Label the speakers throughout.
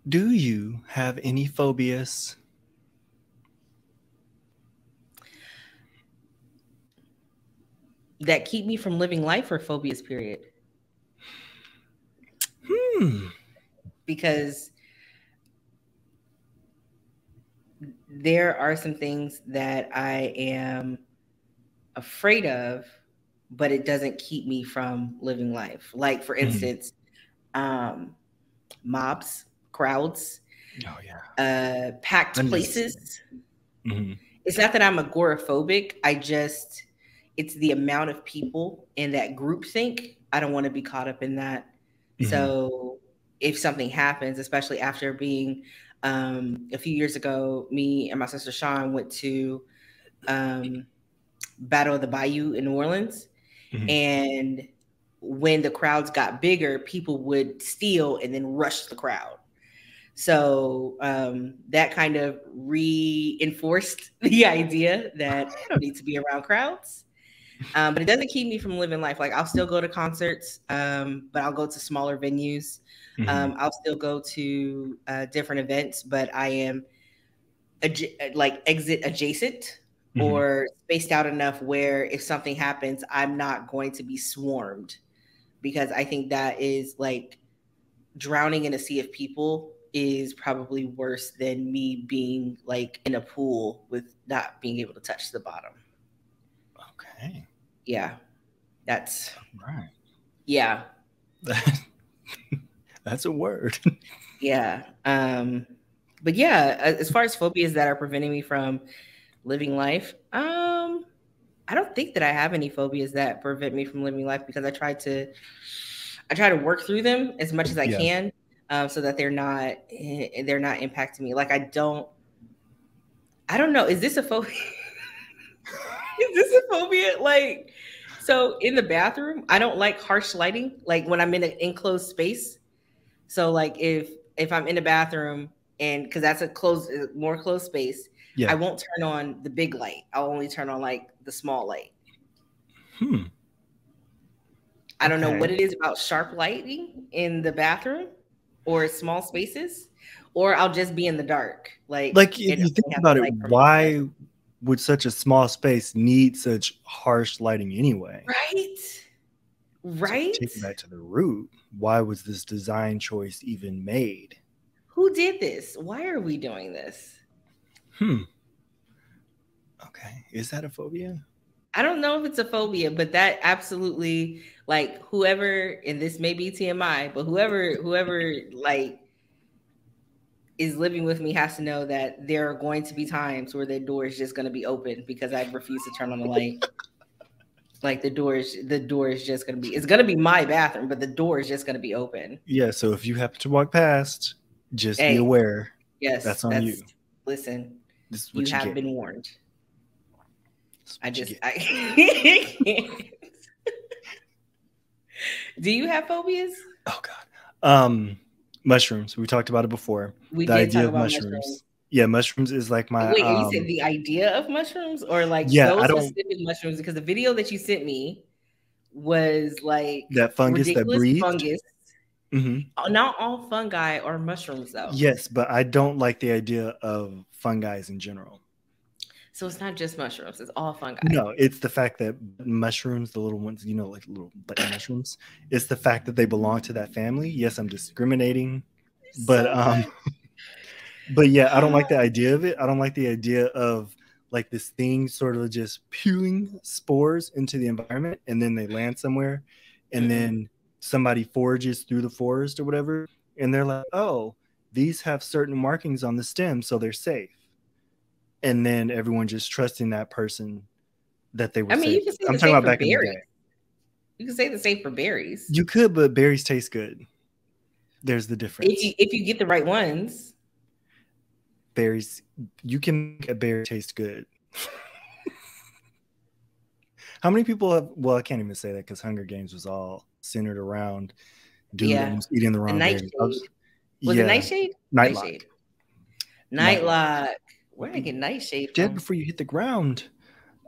Speaker 1: Do you have any phobias?
Speaker 2: That keep me from living life, or phobias, period?
Speaker 1: Hmm.
Speaker 2: Because there are some things that I am afraid of, but it doesn't keep me from living life. Like, for
Speaker 1: Mhm.
Speaker 2: instance, um, mobs, crowds,
Speaker 1: Oh yeah.
Speaker 2: packed
Speaker 1: Unnecessary.
Speaker 2: places.
Speaker 1: Mhm.
Speaker 2: It's not that I'm agoraphobic. It's the amount of people in that group think. I don't want to be caught up in that.
Speaker 1: Mhm.
Speaker 2: So if something happens, especially after being a few years ago, me and my sister Sean went to um, Battle of the Bayou in New Orleans.
Speaker 1: Mhm.
Speaker 2: And when the crowds got bigger, people would steal and then rush the crowd. So that kind of reinforced the idea that I don't need to be around crowds. But it doesn't keep me from living life. Like, I'll still go to concerts, but I'll go to smaller venues.
Speaker 1: Mhm.
Speaker 2: I'll still go to different events, but I am like exit adjacent
Speaker 1: Mhm.
Speaker 2: or spaced out enough where if something happens, I'm not going to be swarmed, because I think that is like drowning in a sea of people is probably worse than me being like in a pool with not being able to touch the bottom.
Speaker 1: Okay.
Speaker 2: Yeah, that's
Speaker 1: Right.
Speaker 2: yeah,
Speaker 1: That's a word.
Speaker 2: yeah. But yeah, as far as phobias that are preventing me from living life, I don't think that I have any phobias that prevent me from living life, because I try to work through them as much as I
Speaker 1: Yeah.
Speaker 2: can, so that they're not impacting me. Like, I don't know. Is this a phobia? Is this a phobia? Like, so in the bathroom, I don't like harsh lighting. Like when I'm in an enclosed space. So like if I'm in a bathroom, and because that's a more closed space, I
Speaker 1: Yeah.
Speaker 2: won't turn on the big light. I'll only turn on like the small light.
Speaker 1: Hmm.
Speaker 2: I don't know what
Speaker 1: Okay.
Speaker 2: it is about sharp lighting in the bathroom or small spaces, or I'll just be in the dark, like,
Speaker 1: Like if
Speaker 2: and
Speaker 1: you think
Speaker 2: only have
Speaker 1: about
Speaker 2: the
Speaker 1: it,
Speaker 2: light from outside.
Speaker 1: why would such a small space need such harsh lighting anyway?
Speaker 2: Right?
Speaker 1: So if you
Speaker 2: Right?
Speaker 1: take it back to the root, why was this design choice even made?
Speaker 2: Who did this? Why are we doing this?
Speaker 1: Hmm. Okay. Is that a phobia?
Speaker 2: I don't know if it's a phobia, but that absolutely, like, whoever, and this may be TMI, but whoever like is living with me has to know that there are going to be times where the door is just going to be open because I refuse to turn on the light. Like, the door is just going to be, it's going to be my bathroom, but the door is just going to be open.
Speaker 1: Yeah. So if you happen to walk past, just be
Speaker 2: Hey,
Speaker 1: aware.
Speaker 2: yes,
Speaker 1: That's on
Speaker 2: that's,
Speaker 1: you.
Speaker 2: listen,
Speaker 1: This is
Speaker 2: you
Speaker 1: what you
Speaker 2: have
Speaker 1: get.
Speaker 2: been warned.
Speaker 1: This is what you get.
Speaker 2: I can't. Do you have phobias?
Speaker 1: Oh God. Mushrooms. We talked about it before.
Speaker 2: We
Speaker 1: The
Speaker 2: did
Speaker 1: idea
Speaker 2: talk
Speaker 1: of
Speaker 2: about mushrooms.
Speaker 1: mushrooms. Yeah, mushrooms is like my
Speaker 2: Wait, and you said the idea of mushrooms, or like
Speaker 1: yeah, I
Speaker 2: those
Speaker 1: don't
Speaker 2: specific mushrooms? Because the video that you sent me was like
Speaker 1: that fungus that
Speaker 2: ridiculous
Speaker 1: breathed.
Speaker 2: fungus.
Speaker 1: Hmm.
Speaker 2: Not all fungi are mushrooms, though.
Speaker 1: Yes, but I don't like the idea of fungi in general.
Speaker 2: So it's not just mushrooms; it's all fungi.
Speaker 1: No, it's the fact that mushrooms, the little ones, like little button mushrooms, it's the fact that they belong to that family. Yes, I'm discriminating, but
Speaker 2: So much.
Speaker 1: but yeah, I don't like the idea of it. I don't like the idea of like this thing sort of just spewing spores into the environment and then they land somewhere and
Speaker 2: Mm-mm.
Speaker 1: then somebody forages through the forest or whatever and they're like, "Oh, these have certain markings on the stem so they're safe." And then everyone just trusting that person that they were
Speaker 2: I mean,
Speaker 1: safe.
Speaker 2: you can say
Speaker 1: I'm
Speaker 2: the
Speaker 1: talking
Speaker 2: same
Speaker 1: about
Speaker 2: for
Speaker 1: back in the
Speaker 2: berries.
Speaker 1: day.
Speaker 2: You can say the same for berries.
Speaker 1: You could, but berries taste good. There's the difference.
Speaker 2: If you get the right ones.
Speaker 1: Berries, you can make a berry taste good. How many people have? Well, I can't even say that because Hunger Games was all centered around dude
Speaker 2: Yeah,
Speaker 1: almost eating the
Speaker 2: the
Speaker 1: wrong berries.
Speaker 2: nightshade. Was it
Speaker 1: Yeah,
Speaker 2: nightshade?
Speaker 1: Nightlock,
Speaker 2: Nightshade.
Speaker 1: Nightlock.
Speaker 2: Nightlock. Where did I get nightshade
Speaker 1: Dead
Speaker 2: from?
Speaker 1: before you hit the ground.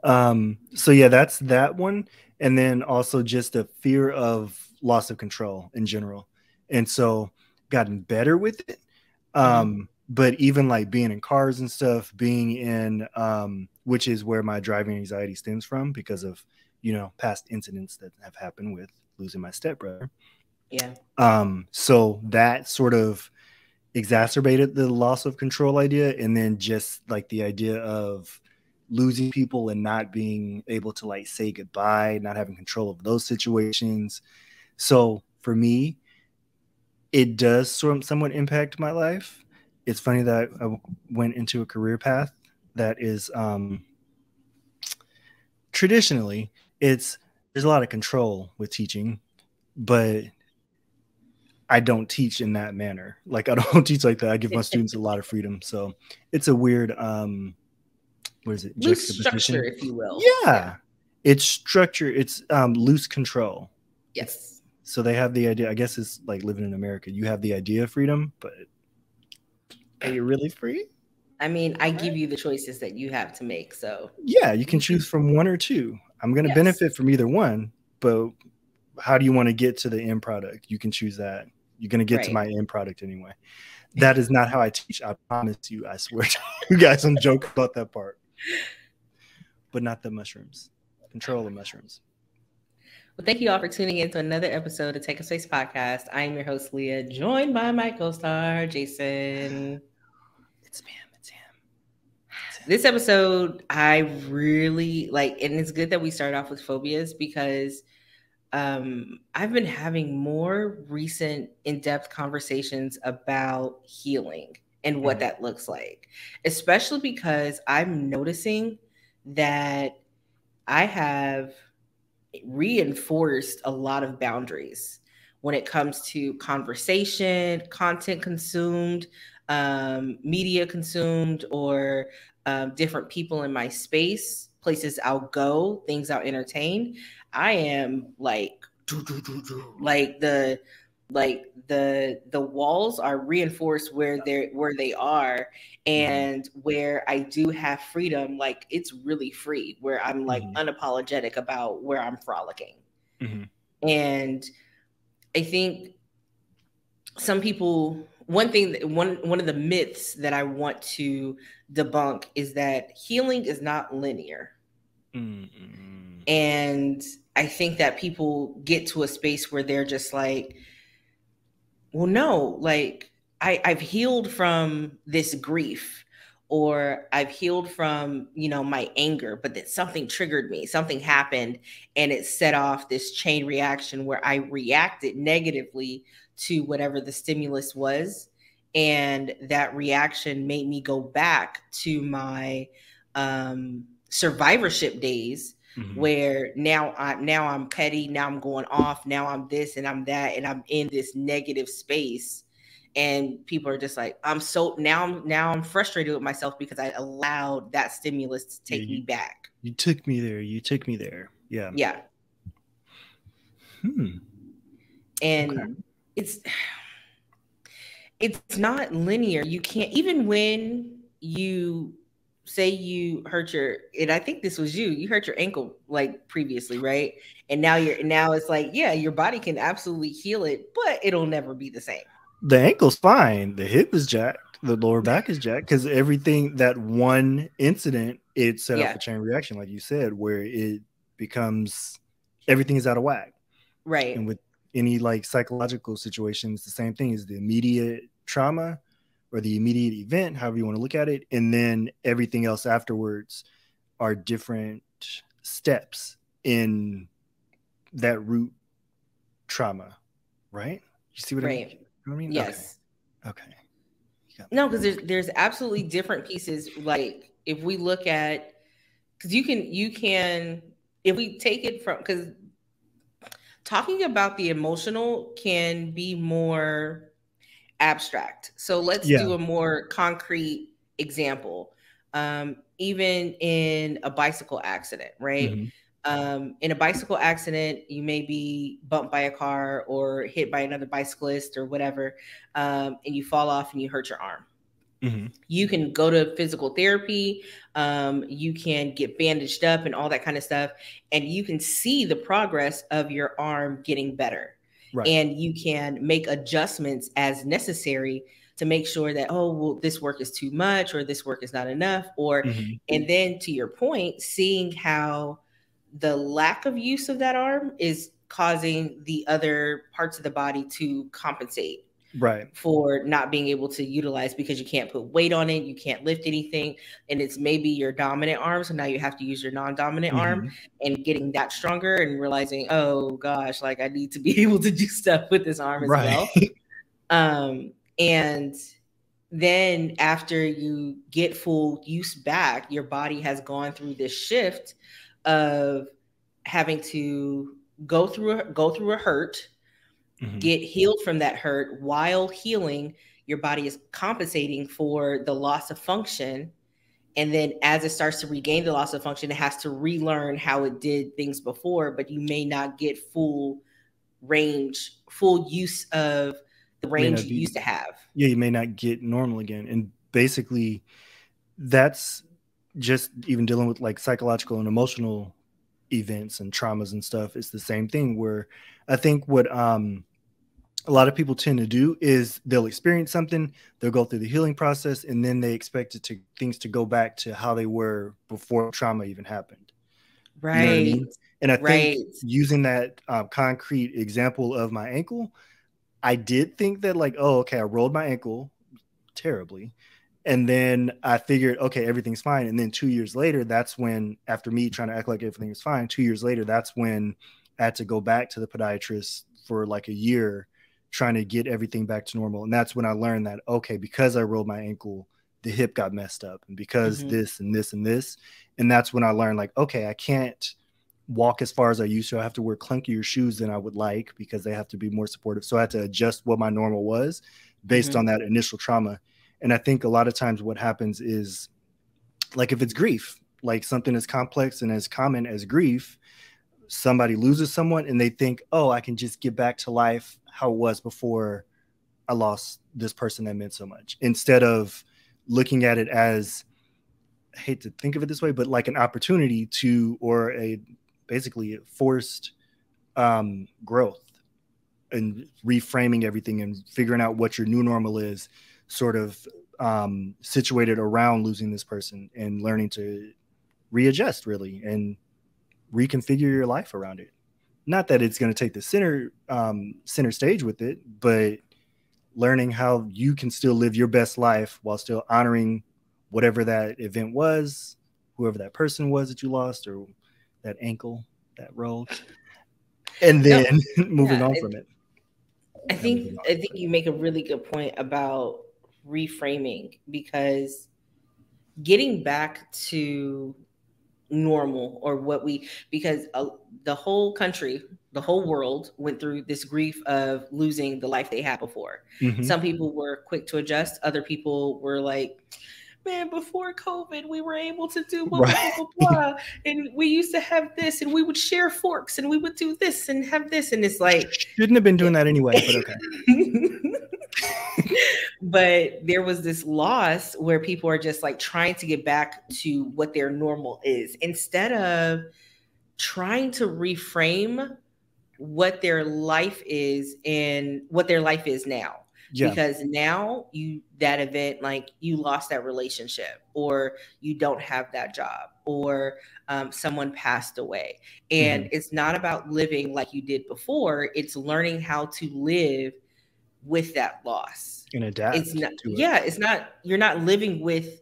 Speaker 1: So yeah, that's that one, and then also just a fear of loss of control in general, and so gotten better with it. But even like being in cars and stuff, being in which is where my driving anxiety stems from because of, you know, past incidents that have happened with losing my stepbrother.
Speaker 2: Yeah.
Speaker 1: So that sort of exacerbated the loss of control idea, and then just like the idea of losing people and not being able to like say goodbye, not having control of those situations. So for me, it does somewhat impact my life. It's funny that I went into a career path that is traditionally there's a lot of control with teaching, but I don't teach in that manner. Like I don't teach like that. I give my students a lot of freedom. So it's a weird what is it?
Speaker 2: Loose structure,
Speaker 1: Juxtaposition.
Speaker 2: if you will.
Speaker 1: Yeah. It's structure. It's loose control.
Speaker 2: Yes.
Speaker 1: So they have the idea, I guess it's like living in America. You have the idea of freedom, but are you really free?
Speaker 2: I mean, I give you the choices that you have to make. So
Speaker 1: Yeah, you can choose from one or two. I'm going to benefit from either one, but how do you want to get to the end product? You can choose that. You're going to get to my end product anyway. That is not how I teach. I promise you. I swear to you guys, I'm joking about that part. But not the mushrooms. Control the mushrooms.
Speaker 2: Well, thank you all for tuning in to another episode of Take a Space Podcast. I am your host, Leah, joined by my co-star, Jason.
Speaker 1: It's him.
Speaker 2: This episode, I really like, and it's good that we start off with phobias because I've been having more recent in-depth conversations about healing and what that looks like, especially because I'm noticing that I have reinforced a lot of boundaries when it comes to conversation, content consumed, media consumed, or different people in my space, places I'll go, things I'll entertain. I am like the walls are reinforced where they are, and where I do have freedom, like it's really free, where I'm like unapologetic about where I'm frolicking. And I think some people, one of the myths that I want to debunk is that healing is not linear. And I think that people get to a space where they're just like, well, no, like I've healed from this grief, or I've healed from, you know, my anger, but that something triggered me, something happened, and it set off this chain reaction where I reacted negatively to whatever the stimulus was. And that reaction made me go back to my survivorship days, where now I'm petty, now I'm going off, now I'm this and I'm that, and I'm in this negative space. And people are just like, I'm frustrated with myself because I allowed that stimulus to take me back.
Speaker 1: You took me there. Yeah.
Speaker 2: Yeah. And it's not linear. You can't, even when you say you hurt and I think this was you hurt your ankle like previously, right? And now it's like, yeah, your body can absolutely heal it, but it'll never be the same.
Speaker 1: The ankle's fine. The hip is jacked. The lower back is jacked because everything, that one incident, it set off a chain reaction, like you said, where it becomes, everything is out of whack.
Speaker 2: Right.
Speaker 1: And with any like psychological situations, the same thing is the immediate trauma or the immediate event, however you want to look at it. And then everything else afterwards are different steps in that root trauma. Right? You see what I mean? You know what I mean?
Speaker 2: Yes.
Speaker 1: Okay.
Speaker 2: No, because there's absolutely different pieces. Like if we look at, because you can, if we take it from, because talking about the emotional can be more abstract. So let's do a more concrete example. Even in a bicycle accident, right? In a bicycle accident, you may be bumped by a car or hit by another bicyclist or whatever, and you fall off and you hurt your arm. You can go to physical therapy. You can get bandaged up and all that kind of stuff. And you can see the progress of your arm getting better. Right. And you can make adjustments as necessary to make sure that, oh, well, this work is too much or this work is not enough. Or,
Speaker 1: Mm-hmm.
Speaker 2: and then to your point, seeing how the lack of use of that arm is causing the other parts of the body to compensate
Speaker 1: Right.
Speaker 2: for not being able to utilize, because you can't put weight on it, you can't lift anything, and it's maybe your dominant arm, so now you have to use your non-dominant arm, and getting that stronger and realizing, oh gosh, like I need to be able to do stuff with this arm as well. And then after you get full use back, your body has gone through this shift of having to go through a hurt, get healed from that hurt. While healing, your body is compensating for the loss of function. And then as it starts to regain the loss of function, it has to relearn how it did things before, but you may not get full use of the range you used to have.
Speaker 1: Yeah, you may not get normal again. And basically that's just even dealing with like psychological and emotional events and traumas and stuff. It's the same thing, where I think what a lot of people tend to do is they'll experience something, they'll go through the healing process, and then they expect things to go back to how they were before trauma even happened.
Speaker 2: Right. You know what I mean?
Speaker 1: And I think using that concrete example of my ankle, I did think that like, oh, okay, I rolled my ankle terribly. And then I figured, okay, everything's fine. And then 2 years later, that's when, after me trying to act like everything was fine, 2 years later, that's when I had to go back to the podiatrist for like a year, trying to get everything back to normal. And that's when I learned that, okay, because I rolled my ankle, the hip got messed up, and because this and this and this. And that's when I learned like, okay, I can't walk as far as I used to. I have to wear clunkier shoes than I would like because they have to be more supportive. So I had to adjust what my normal was based on that initial trauma. And I think a lot of times what happens is, like, if it's grief, like something as complex and as common as grief, somebody loses someone and they think, oh, I can just get back to life how it was before I lost this person that meant so much, instead of looking at it as, I hate to think of it this way, but like an opportunity to, or a basically forced growth, and reframing everything and figuring out what your new normal is, sort of situated around losing this person, and learning to readjust really and reconfigure your life around it. Not that it's going to take the center stage with it, but learning how you can still live your best life while still honoring whatever that event was, whoever that person was that you lost, or that ankle that rolled, and then moving on from it.
Speaker 2: I think you make a really good point about reframing, because getting back to normal, or because the whole country, the whole world went through this grief of losing the life they had before. Some people were quick to adjust. Other people were like, man, before COVID, we were able to do blah, blah, blah, blah, and we used to have this, and we would share forks, and we would do this and have this. And it's like,
Speaker 1: shouldn't have been doing that anyway, but okay.
Speaker 2: But there was this loss where people are just like trying to get back to what their normal is, instead of trying to reframe what their life is and what their life is now. Yeah. Because now that event, like you lost that relationship, or you don't have that job, or someone passed away. And it's not about living like you did before. It's learning how to live with that loss
Speaker 1: and adapt.
Speaker 2: It's not, it's not, you're not living with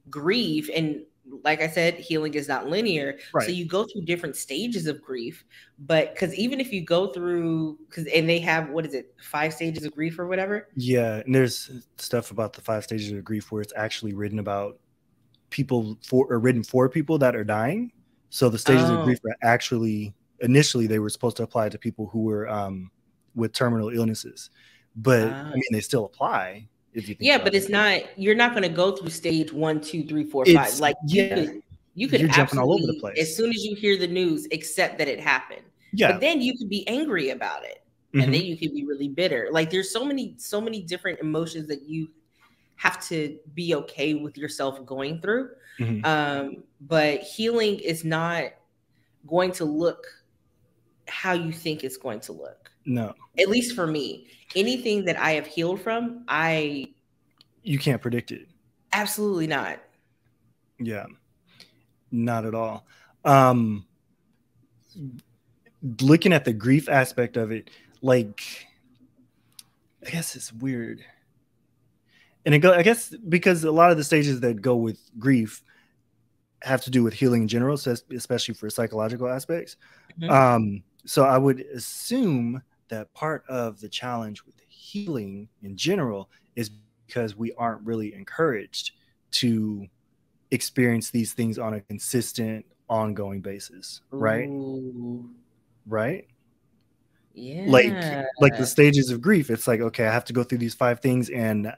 Speaker 2: grief. And like I said, healing is not linear. Right. So you go through different stages of grief, but because even if you go through, and they have, 5 stages of grief or whatever.
Speaker 1: Yeah. And there's stuff about the 5 stages of grief where it's actually written about written for people that are dying. So the stages of grief are actually, initially they were supposed to apply to people who were with terminal illnesses, but I mean, they still apply. If you think
Speaker 2: but it's not, you're not going to go through stage 1, 2, 3, 4, 5. Like you could jumping all over the place. As soon as you hear the news, accept that it happened. Yeah. But then you could be angry about it. And then you could be really bitter. Like there's so many different emotions that you have to be okay with yourself going through. But healing is not going to look how you think it's going to look.
Speaker 1: No.
Speaker 2: At least for me. Anything that I have healed from, I
Speaker 1: You can't predict it.
Speaker 2: Absolutely not.
Speaker 1: Yeah, not at all. Um, Looking at the grief aspect of it, like, I guess it's weird. And I guess because a lot of the stages that go with grief have to do with healing in general, so especially for psychological aspects. So I would assume that part of the challenge with healing in general is because we aren't really encouraged to experience these things on a consistent, ongoing basis, right?
Speaker 2: Ooh.
Speaker 1: Right?
Speaker 2: Yeah.
Speaker 1: Like the stages of grief, it's like, okay, I have to go through these 5 things, and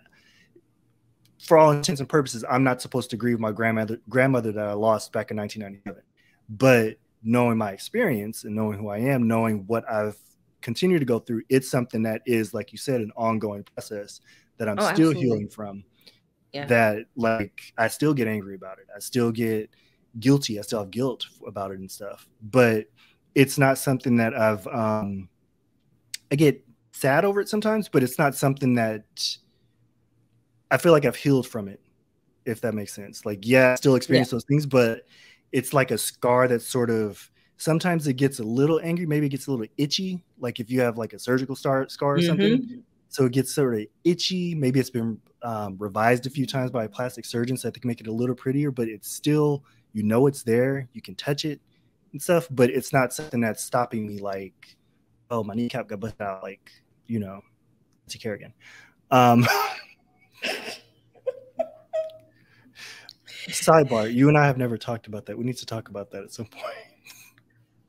Speaker 1: for all intents and purposes, I'm not supposed to grieve my grandmother that I lost back in 1997. But knowing my experience and knowing who I am, knowing what I've continued to go through, it's something that is, like you said, an ongoing process that I'm still healing from. Yeah. That, like, I still get angry about it. I still get guilty. I still have guilt about it and stuff. But it's not something that I get sad over it sometimes, but it's not something that I feel like I've healed from it, if that makes sense. Like, yeah, I still experience those things, but it's like a scar that's sort of, sometimes it gets a little angry, maybe it gets a little itchy, like if you have like a surgical scar or something. So it gets sort of itchy. Maybe it's been revised a few times by a plastic surgeon so that they can make it a little prettier, but it's still, you know, it's there. You can touch it and stuff, but it's not something that's stopping me like, oh, my kneecap got busted out, like, you know, take care again. Sidebar, you and I have never talked about that. We need to talk about that at some point.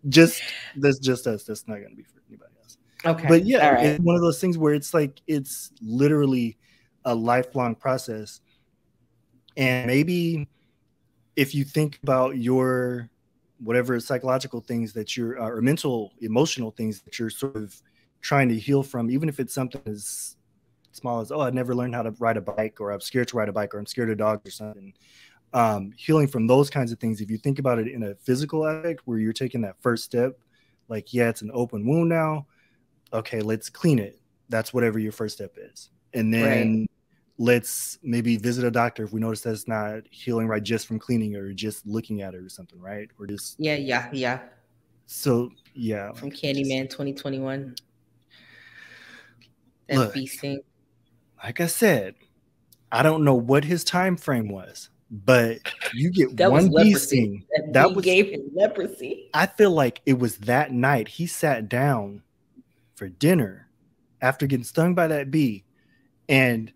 Speaker 1: That's just us. That's not going to be for anybody else. Okay. But yeah, right. It's one of those things where it's like, it's literally a lifelong process. And maybe if you think about your whatever psychological things that you're, or mental, emotional things that you're sort of trying to heal from, even if it's something as small as, oh, I never learned how to ride a bike, or I'm scared to ride a bike, or I'm scared of dogs or something. Healing from those kinds of things, if you think about it in a physical aspect where you're taking that first step, like, yeah, it's an open wound now. Okay, let's clean it. That's whatever your first step is. And then let's maybe visit a doctor if we notice that it's not healing right just from cleaning or just looking at it or something, right? Or just
Speaker 2: yeah.
Speaker 1: So yeah,
Speaker 2: from Candyman 2021. That beasting.
Speaker 1: Like I said, I don't know what his time frame was, but you get
Speaker 2: that
Speaker 1: one
Speaker 2: bee
Speaker 1: sting.
Speaker 2: That was, gave him leprosy.
Speaker 1: I feel like it was that night he sat down for dinner after getting stung by that bee, and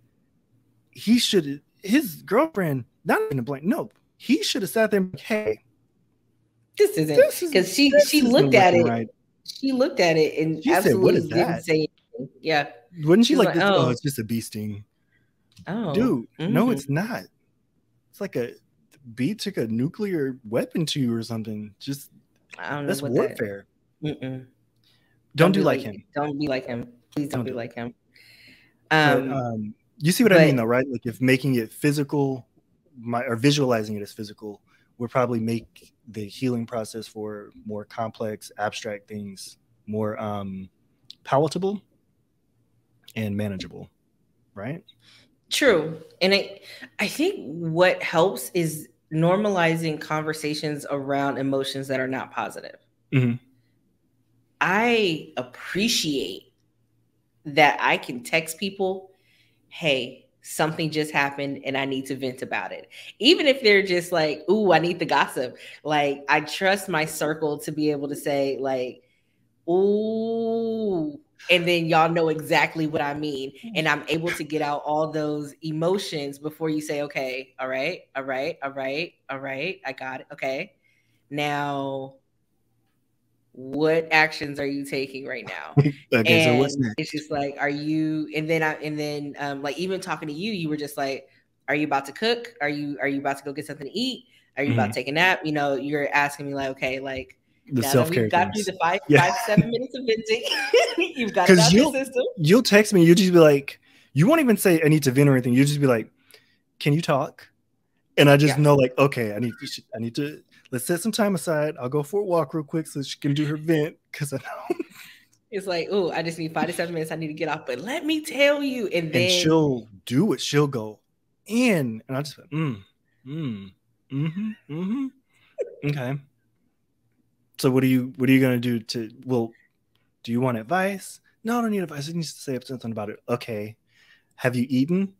Speaker 1: he should, his girlfriend, not even to blame, no, he should have sat there and, hey,
Speaker 2: this isn't, because she looked at it. Right. She looked at it and she absolutely said, didn't say anything. Yeah.
Speaker 1: Wouldn't she like this? Oh, it's just a bee sting.
Speaker 2: Oh,
Speaker 1: dude, no, it's not. It's like a bee took a nuclear weapon to you or something. Just,
Speaker 2: I don't know.
Speaker 1: That's warfare.
Speaker 2: That...
Speaker 1: Don't do like him.
Speaker 2: Don't be like him. Please don't be like him.
Speaker 1: But, you see what I mean, though, right? Like, if making it physical, or visualizing it as physical, would probably make the healing process for more complex, abstract things more palatable and manageable, right?
Speaker 2: True. And I think what helps is normalizing conversations around emotions that are not positive.
Speaker 1: Mm-hmm.
Speaker 2: I appreciate that I can text people, hey, something just happened and I need to vent about it. Even if they're just like, ooh, I need the gossip. Like, I trust my circle to be able to say, like, ooh, and then y'all know exactly what I mean. And I'm able to get out all those emotions before you say, okay, all right, I got it. Okay. Now, what actions are you taking right now?
Speaker 1: Okay,
Speaker 2: and
Speaker 1: so what's next?
Speaker 2: It's just like, are you, and then like, even talking to you were just like, are you about to cook? Are you about to go get something to eat? Are you about to take a nap? You know, you're asking me like, okay, like,
Speaker 1: the self-care
Speaker 2: we've got through the 5 to 7 minutes of venting. You've got it out your system.
Speaker 1: You'll text me, you just be like, you won't even say I need to vent or anything. You just be like, can you talk? And I just know, like, okay, I need to, let's set some time aside. I'll go for a walk real quick so she can do her vent, because I know.
Speaker 2: It's like, oh, I just need 5 to 7 minutes. I need to get off. But let me tell you. And then
Speaker 1: she'll do it. She'll go, in, and I just went, okay. So what are you gonna do to? Well, do you want advice? No, I don't need advice. I need to say something about it. Okay. Have you eaten?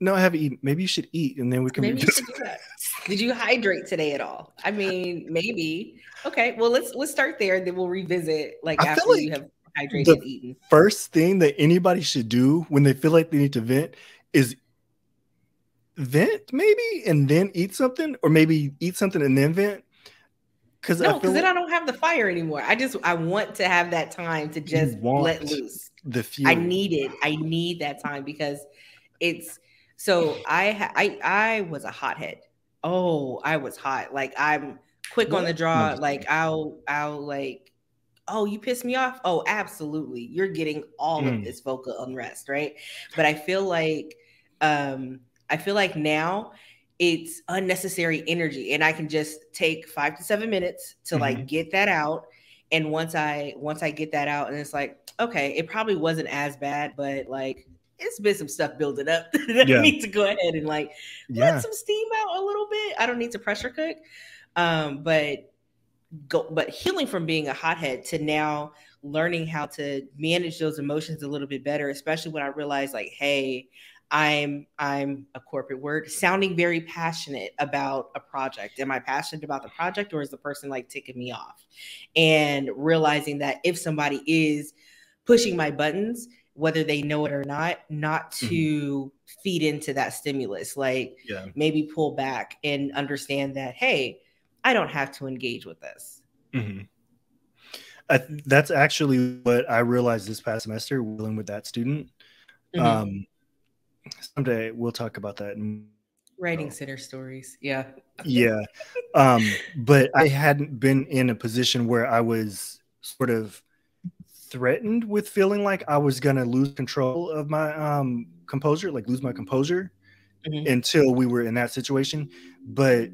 Speaker 1: No, I haven't eaten. Maybe you should eat, and then we can
Speaker 2: Maybe you
Speaker 1: revisit.
Speaker 2: should do that. Did you hydrate today at all? I mean, maybe. Okay, well let's start there, and then we'll revisit like
Speaker 1: I feel
Speaker 2: after you
Speaker 1: like
Speaker 2: have hydrated
Speaker 1: the
Speaker 2: and eaten.
Speaker 1: first thing that anybody should do when they feel like they need to vent is vent, maybe, and then eat something, or maybe eat something and then vent. Because I
Speaker 2: No,
Speaker 1: feel
Speaker 2: because then
Speaker 1: like
Speaker 2: I don't have the fire anymore. I want to have that time to
Speaker 1: you
Speaker 2: just let
Speaker 1: want
Speaker 2: loose.
Speaker 1: the fuel.
Speaker 2: I need that time because it's so I was a hothead. Oh, I was hot. Like I'm quick on the
Speaker 1: What? No, I'm
Speaker 2: draw.
Speaker 1: just
Speaker 2: Like
Speaker 1: kidding.
Speaker 2: I'll like, oh, you pissed me off. Oh, absolutely. You're getting all of this vocal unrest, right? But I feel like now it's unnecessary energy and I can just take 5 to 7 minutes to like get that out. And once I get that out and it's like, okay, it probably wasn't as bad, but like it's been some stuff building up that I
Speaker 1: Yeah.
Speaker 2: need to go ahead and like let
Speaker 1: Yeah.
Speaker 2: some steam out a little bit. I don't need to pressure cook. But healing from being a hothead to now learning how to manage those emotions a little bit better, especially when I realized like, hey, I'm a corporate word sounding very passionate about a project. Am I passionate about the project or is the person like ticking me off? And realizing that if somebody is pushing my buttons, whether they know it or not to feed into that stimulus, like
Speaker 1: Yeah.
Speaker 2: maybe pull back and understand that, hey, I don't have to engage with this.
Speaker 1: That's actually what I realized this past semester dealing with that student. Someday we'll talk about that.
Speaker 2: Writing center stories. Yeah.
Speaker 1: Yeah. But I hadn't been in a position where I was sort of threatened with feeling like I was going to lose control of my composure, like lose my composure until we were in that situation. But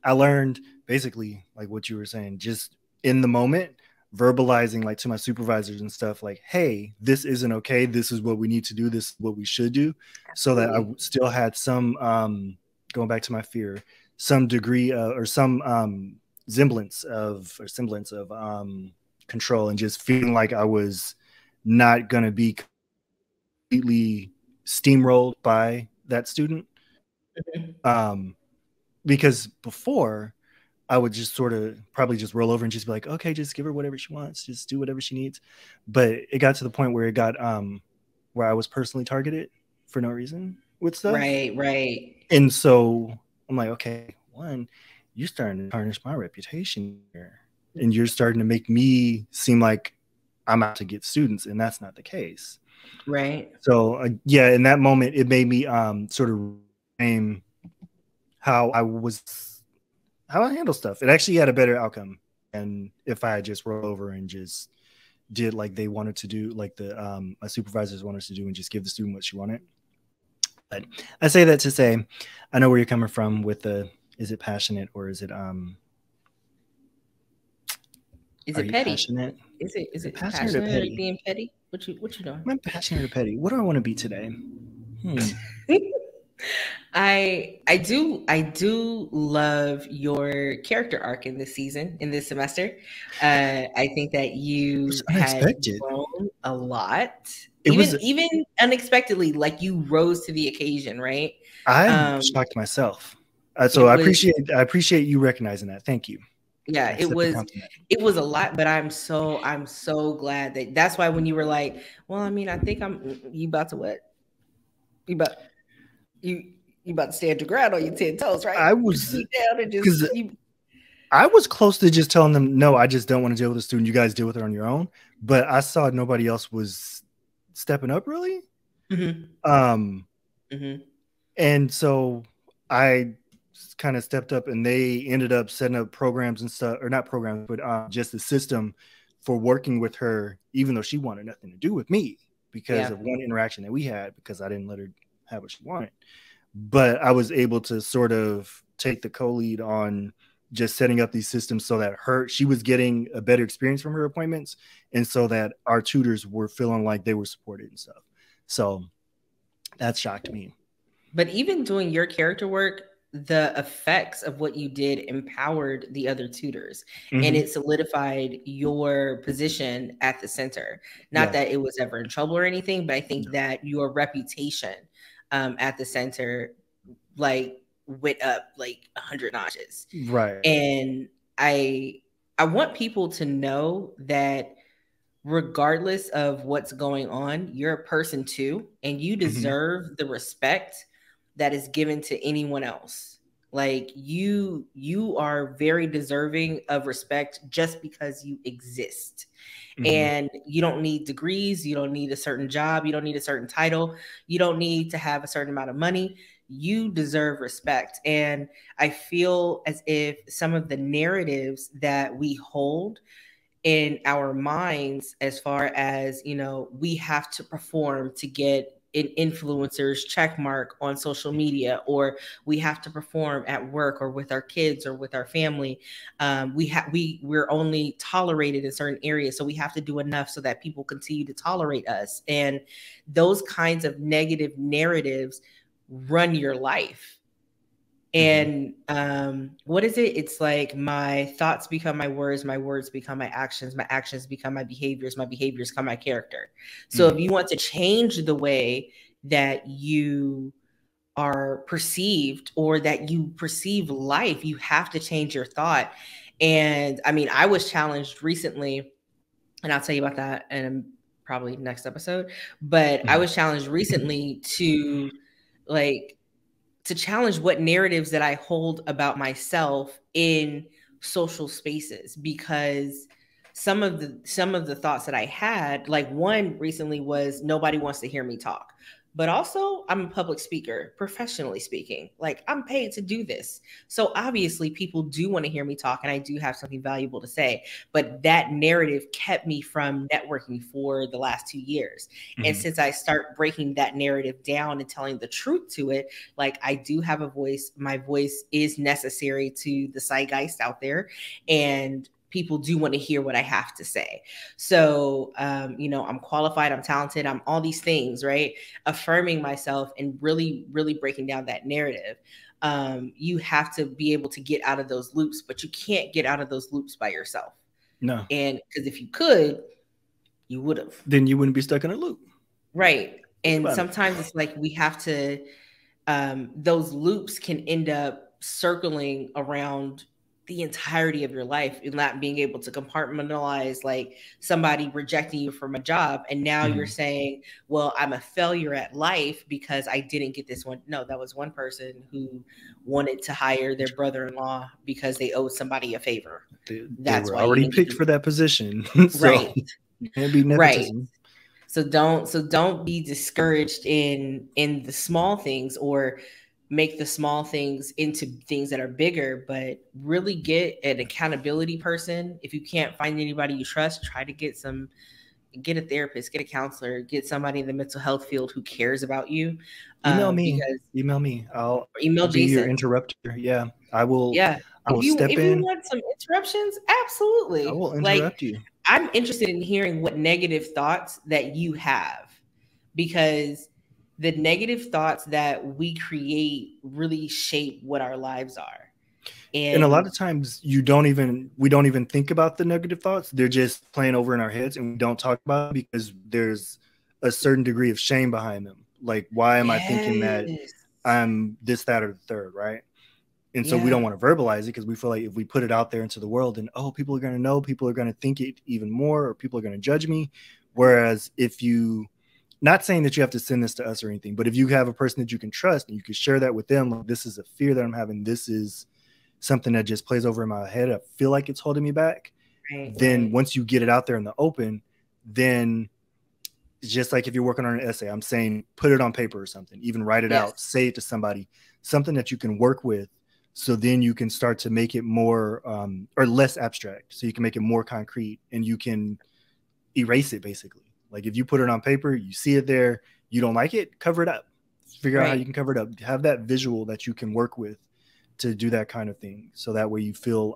Speaker 1: I learned basically like what you were saying, just in the moment, verbalizing like to my supervisors and stuff like, hey, this isn't okay. This is what we need to do. This is what we should do. So that I still had some, going back to my fear, some degree or some semblance of control, and just feeling like I was not going to be completely steamrolled by that student. Because before I would just sort of probably just roll over and just be like, okay, just give her whatever she wants, just do whatever she needs. But it got to the point where it got where I was personally targeted for no reason with stuff.
Speaker 2: Right.
Speaker 1: And so I'm like, okay, one, you're starting to tarnish my reputation here. And you're starting to make me seem like I'm out to get students, and that's not the case.
Speaker 2: Right.
Speaker 1: So yeah, in that moment, it made me sort of aim how I handle stuff. It actually had a better outcome, and if I had just rolled over and just did like they wanted to do, like the my supervisors wanted to do, and just give the student what she wanted. But I say that to say, I know where you're coming from with the, is it passionate or is it
Speaker 2: petty?
Speaker 1: Passionate?
Speaker 2: Is it
Speaker 1: passionate or petty?
Speaker 2: Or being petty? What you doing?
Speaker 1: Am I passionate or petty? What do I want to be today?
Speaker 2: I do love your character arc in this season, in this semester. I think that you had grown a lot, even unexpectedly. Like you rose to the occasion, right?
Speaker 1: I shocked myself. So I appreciate you recognizing that. Thank you.
Speaker 2: Yeah, it was a lot, but I'm so glad that's why when you were like, well, I mean, I think you about to what? You about to stand your ground on your 10 toes, right?
Speaker 1: I was
Speaker 2: down and just
Speaker 1: I was close to just telling them, no, I just don't want to deal with the student. You guys deal with it on your own. But I saw nobody else was stepping up really. And so I kind of stepped up, and they ended up setting up programs and stuff, or not programs, but just a system for working with her, even though she wanted nothing to do with me because of one interaction that we had, because I didn't let her have what she wanted. But I was able to sort of take the co-lead on just setting up these systems so that she was getting a better experience from her appointments, and so that our tutors were feeling like they were supported and stuff. So that shocked me.
Speaker 2: But even doing your character work, the effects of what you did empowered the other tutors, and
Speaker 1: Mm-hmm.
Speaker 2: it solidified your position at the center. Not
Speaker 1: Yeah.
Speaker 2: that it was ever in trouble or anything, but I think
Speaker 1: No.
Speaker 2: that your reputation at the center like went up like 100 notches.
Speaker 1: Right.
Speaker 2: And I I want people to know that regardless of what's going on, you're a person too, and you
Speaker 1: Mm-hmm.
Speaker 2: deserve the respect that is given to anyone else. Like you are very deserving of respect just because you exist.
Speaker 1: Mm-hmm.
Speaker 2: And you don't need degrees, you don't need a certain job, you don't need a certain title, you don't need to have a certain amount of money. You deserve respect. And I feel as if some of the narratives that we hold in our minds, as far as, we have to perform to get an influencer's check mark on social media, or we have to perform at work or with our kids or with our family. We're only tolerated in certain areas, so we have to do enough so that people continue to tolerate us. And those kinds of negative narratives run your life.
Speaker 1: Mm-hmm.
Speaker 2: And what is it? It's like my thoughts become my words become my actions become my behaviors become my character. So if
Speaker 1: Mm-hmm.
Speaker 2: you want to change the way that you are perceived or that you perceive life, you have to change your thought. And I mean, I was challenged recently, and I'll tell you about that in probably next episode. But I
Speaker 1: Mm-hmm.
Speaker 2: was challenged recently like to challenge what narratives that I hold about myself in social spaces, because some of the thoughts that I had, like one recently was nobody wants to hear me talk. But also, I'm a public speaker, professionally speaking. Like, I'm paid to do this. So obviously people do want to hear me talk, and I do have something valuable to say. But that narrative kept me from networking for the last 2 years. And
Speaker 1: Mm-hmm.
Speaker 2: since I start breaking that narrative down and telling the truth to it, like, I do have a voice. My voice is necessary to the zeitgeist out there, and people do want to hear what I have to say. So, I'm qualified, I'm talented, I'm all these things, right? Affirming myself and really, really breaking down that narrative. You have to be able to get out of those loops, but you can't get out of those loops by yourself.
Speaker 1: No.
Speaker 2: And because if you could, you would have.
Speaker 1: Then you wouldn't be stuck in a loop.
Speaker 2: Right.
Speaker 1: Think
Speaker 2: And
Speaker 1: about it.
Speaker 2: sometimes it's like we have to, those loops can end up circling around the entirety of your life and not being able to compartmentalize, like somebody rejecting you from a job. And now you're
Speaker 1: Mm-hmm.
Speaker 2: saying, well, I'm a failure at life because I didn't get this one. No, that was one person who wanted to hire their brother-in-law because they owed somebody a favor.
Speaker 1: They
Speaker 2: That's
Speaker 1: were
Speaker 2: why you
Speaker 1: already
Speaker 2: didn't get
Speaker 1: picked
Speaker 2: the
Speaker 1: for that position, so
Speaker 2: right.
Speaker 1: it can't be
Speaker 2: Right.
Speaker 1: nepotism.
Speaker 2: So don't be discouraged in the small things, or make the small things into things that are bigger, but really get an accountability person. If you can't find anybody you trust, try to get a therapist, get a counselor, get somebody in the mental health field who cares about you.
Speaker 1: Email me.
Speaker 2: Because
Speaker 1: Email me. I'll
Speaker 2: email
Speaker 1: be your
Speaker 2: Jason.
Speaker 1: interrupter. Yeah, I will.
Speaker 2: Yeah.
Speaker 1: I will
Speaker 2: If
Speaker 1: step
Speaker 2: you
Speaker 1: in.
Speaker 2: want some interruptions,
Speaker 1: I
Speaker 2: absolutely.
Speaker 1: will
Speaker 2: Like,
Speaker 1: interrupt you.
Speaker 2: I'm interested in hearing what negative thoughts that you have, because the negative thoughts that we create really shape what our lives are.
Speaker 1: And a lot
Speaker 2: And
Speaker 1: of times we don't even think about the negative thoughts. They're just playing over in our heads, and we don't talk about them because there's a certain degree of shame behind them. Like, why am I thinking that
Speaker 2: yes.
Speaker 1: I'm this, that, or the third, right? And so we
Speaker 2: Yeah.
Speaker 1: don't want to verbalize it because we feel like if we put it out there into the world, and people are going to know, people are going to think it even more, or people are going to judge me. Whereas if you, not saying that you have to send this to us or anything, but if you have a person that you can trust and you can share that with them, like, this is a fear that I'm having, this is something that just plays over in my head, I feel like it's holding me back.
Speaker 2: Right,
Speaker 1: Then
Speaker 2: right.
Speaker 1: once you get it out there in the open, then just like if you're working on an essay, I'm saying put it on paper or something, even write it
Speaker 2: Yes.
Speaker 1: out, say it to somebody, something that you can work with. So then you can start to make it more or less abstract. So you can make it more concrete and you can erase it basically. Like if you put it on paper, you see it there, you don't like it, cover it up. Figure out how you
Speaker 2: Right.
Speaker 1: can cover it up. Have that visual that you can work with to do that kind of thing. So that way you feel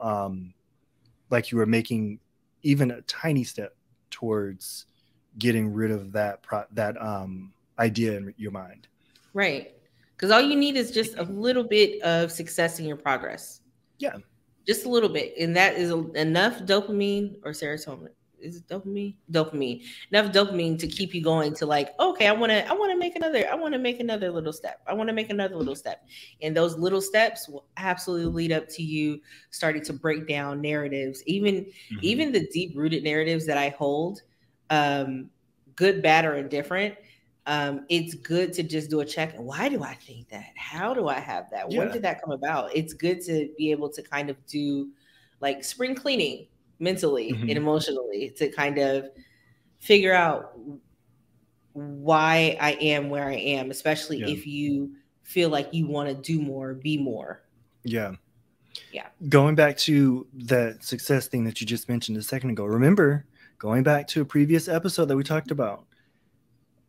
Speaker 1: like you are making even a tiny step towards getting rid of that idea in your mind.
Speaker 2: Right. Because all you need is just a little bit of success in your progress.
Speaker 1: Yeah.
Speaker 2: Just a little bit. And that is enough dopamine or serotonin. Is it dopamine? Dopamine. Enough dopamine to keep you going to like, okay, I want to make another little step. I want to make another little step. And those little steps will absolutely lead up to you starting to break down narratives, even the deep rooted narratives that I hold, good, bad, or indifferent. It's good to just do a check. Why do I think that? How do I have that?
Speaker 1: Yeah.
Speaker 2: When did that come about? It's good to be able to kind of do like spring cleaning mentally and emotionally to kind of figure out why I am where I am, especially if you feel like you want to do more, be more.
Speaker 1: Yeah.
Speaker 2: Yeah.
Speaker 1: Going back to that success thing that you just mentioned a second ago, remember, going back to a previous episode that we talked about,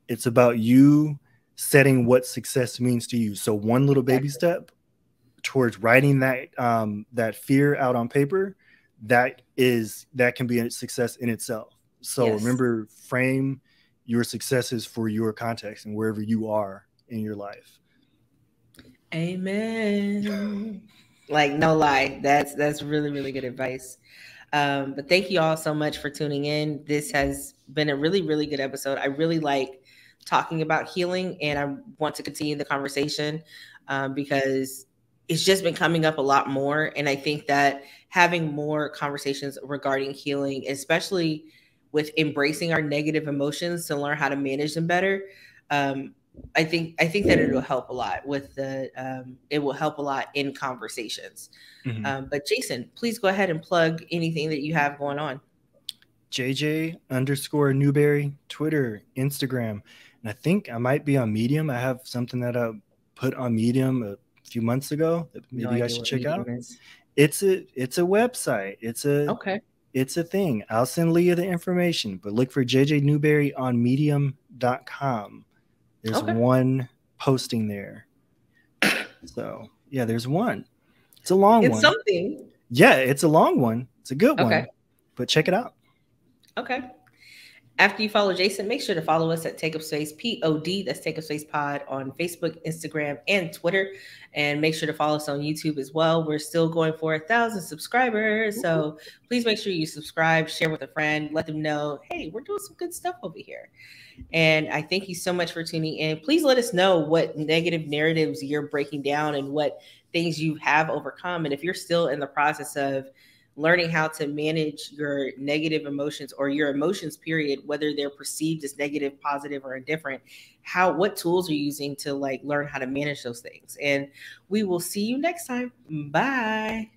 Speaker 1: it's about you setting what success means to you. So one little baby step towards writing that that fear out on paper, that can be a success in itself. So remember, frame your successes for your context and wherever you are in your life.
Speaker 2: Amen. Like, no lie, that's really, really good advice. But thank you all so much for tuning in. This has been a really, really good episode. I really like talking about healing, and I want to continue the conversation because it's just been coming up a lot more. And I think that having more conversations regarding healing, especially with embracing our negative emotions to learn how to manage them better, I think that it'll help a lot with it will help a lot in conversations. But Jason, please go ahead and plug anything that you have going on.
Speaker 1: JJ_Newberry, Twitter, Instagram. And I think I might be on Medium. I have something that I put on Medium a few months ago that maybe I should check out. It's a website. It's a thing. I'll send Leah the information, but look for JJ Newberry on medium.com. There's one posting there. So yeah, there's one. It's a long one.
Speaker 2: It's something.
Speaker 1: Yeah, it's a long one. It's a good one. But check it out.
Speaker 2: Okay. After you follow Jason, make sure to follow us at Take Up Space POD. That's Take Up Space Pod on Facebook, Instagram, and Twitter. And make sure to follow us on YouTube as well. We're still going for 1,000 subscribers. So please make sure you subscribe, share with a friend, let them know, hey, we're doing some good stuff over here. And I thank you so much for tuning in. Please let us know what negative narratives you're breaking down and what things you have overcome. And if you're still in the process of learning how to manage your negative emotions or your emotions, period, whether they're perceived as negative, positive, or indifferent, what tools are you using to like learn how to manage those things? And we will see you next time. Bye.